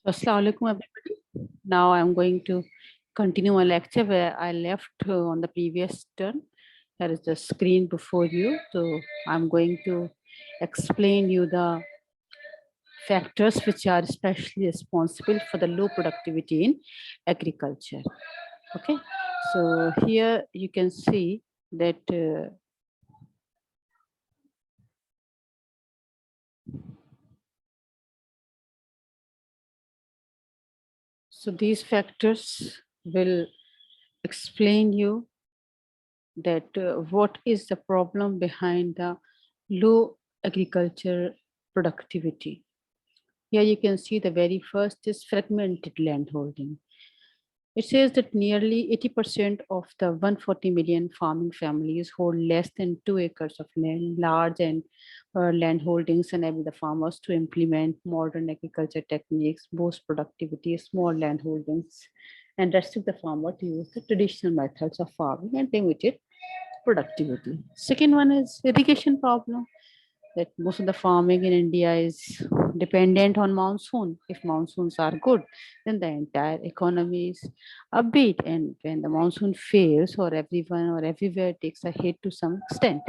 Assalamu alaikum, everybody. Now I'm going to continue my lecture where I left on the previous turn. There is the screen before you. So I'm going to explain you the factors which are especially responsible for the low productivity in agriculture. Okay. So here you can see that so these factors will explain you that what is the problem behind the low agriculture productivity. Here you can see the very first is fragmented landholding. It says that nearly 80% of the 140 million farming families hold less than 2 acres of land. Large and land holdings enable the farmers to implement modern agriculture techniques, boost productivity. Small land holdings and restrict the farmer to use the traditional methods of farming and limited productivity. Second one is irrigation problem, that most of the farming in India is dependent on monsoon. If monsoons are good, then the entire economy is upbeat. And when the monsoon fails, or everyone or everywhere takes a hit to some extent.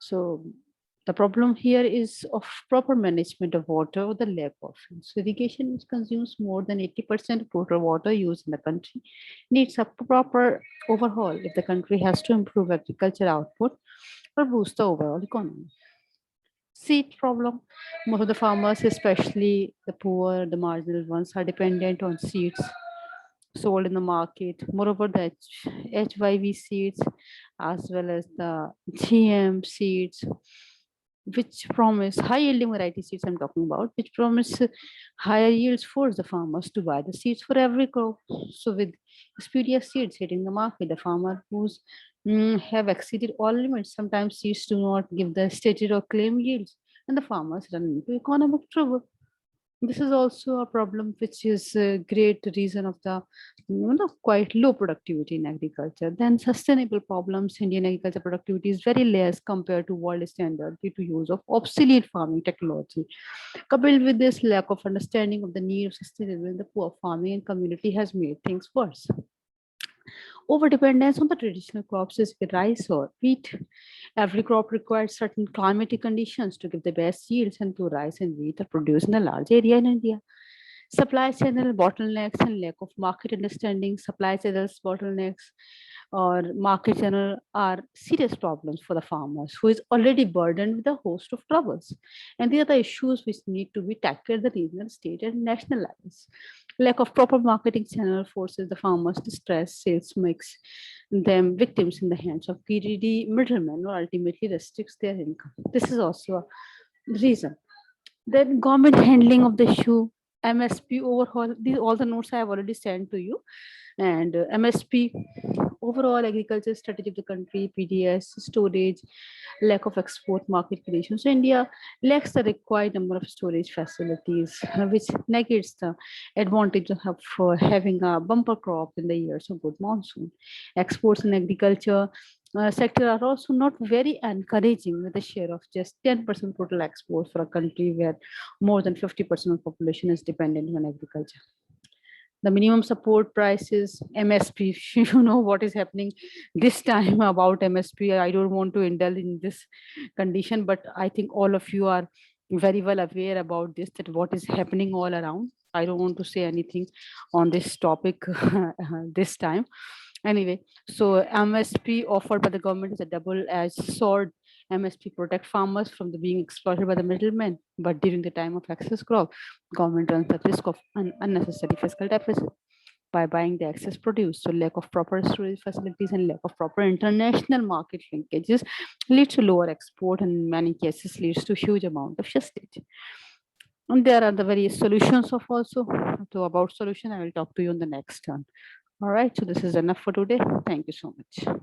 So the problem here is of proper management of water or the lack of it. So irrigation, which consumes more than 80% of total water used in the country, needs a proper overhaul if the country has to improve agriculture output or boost the overall economy. Seed problem. Most of the farmers, especially the poor, the marginal ones, are dependent on seeds sold in the market. Moreover, the HYV seeds as well as the GM seeds, which promise high yielding variety seeds I'm talking about, which promise higher yields, force the farmers to buy the seeds for every crop. So with spurious seeds hitting the market, the farmer who's have exceeded all limits. Sometimes seeds do not give the stated or claim yields, and the farmers run into economic trouble. This is also a problem which is a great reason of the quite low productivity in agriculture. Then sustainable problems. Indian agriculture productivity is very less compared to world standard due to use of obsolete farming technology. Coupled with this lack of understanding of the need of sustainable in the poor farming and community has made things worse. Overdependence on the traditional crops is rice or wheat. Every crop requires certain climatic conditions to give the best yields, and both rice and wheat are produced in a large area in India. Supply channel bottlenecks and lack of market understanding. Supply channels bottlenecks or market channel are serious problems for the farmers who is already burdened with a host of troubles. And these are the issues which need to be tackled at the regional, state, and national levels. Lack of proper marketing channel forces the farmers to stress sales, makes them victims in the hands of greedy middlemen, or ultimately restricts their income. This is also a reason. Then government handling of the issue, MSP overhaul. These all the notes I have already sent to you. And MSP, overall agriculture strategy of the country, PDS, storage, lack of export market creation. So India lacks the required number of storage facilities, which negates the advantage of having a bumper crop in the years of good monsoon. Exports in agriculture sector are also not very encouraging, with a share of just 10% total exports for a country where more than 50% of the population is dependent on agriculture. The minimum support prices, MSP, you know what is happening this time about MSP. I don't want to indulge in this condition, but I think all of you are very well aware about this, that what is happening all around. I don't want to say anything on this topic this time. Anyway, so MSP offered by the government is a double-edged sword. MSP protect farmers from the being exploited by the middlemen, but during the time of excess crop, government runs the risk of an unnecessary fiscal deficit by buying the excess produce. So lack of proper storage facilities and lack of proper international market linkages leads to lower export, and in many cases leads to huge amount of wastage. And there are the various solutions of also. So about solution, I will talk to you on the next turn. All right, so this is enough for today. Thank you so much.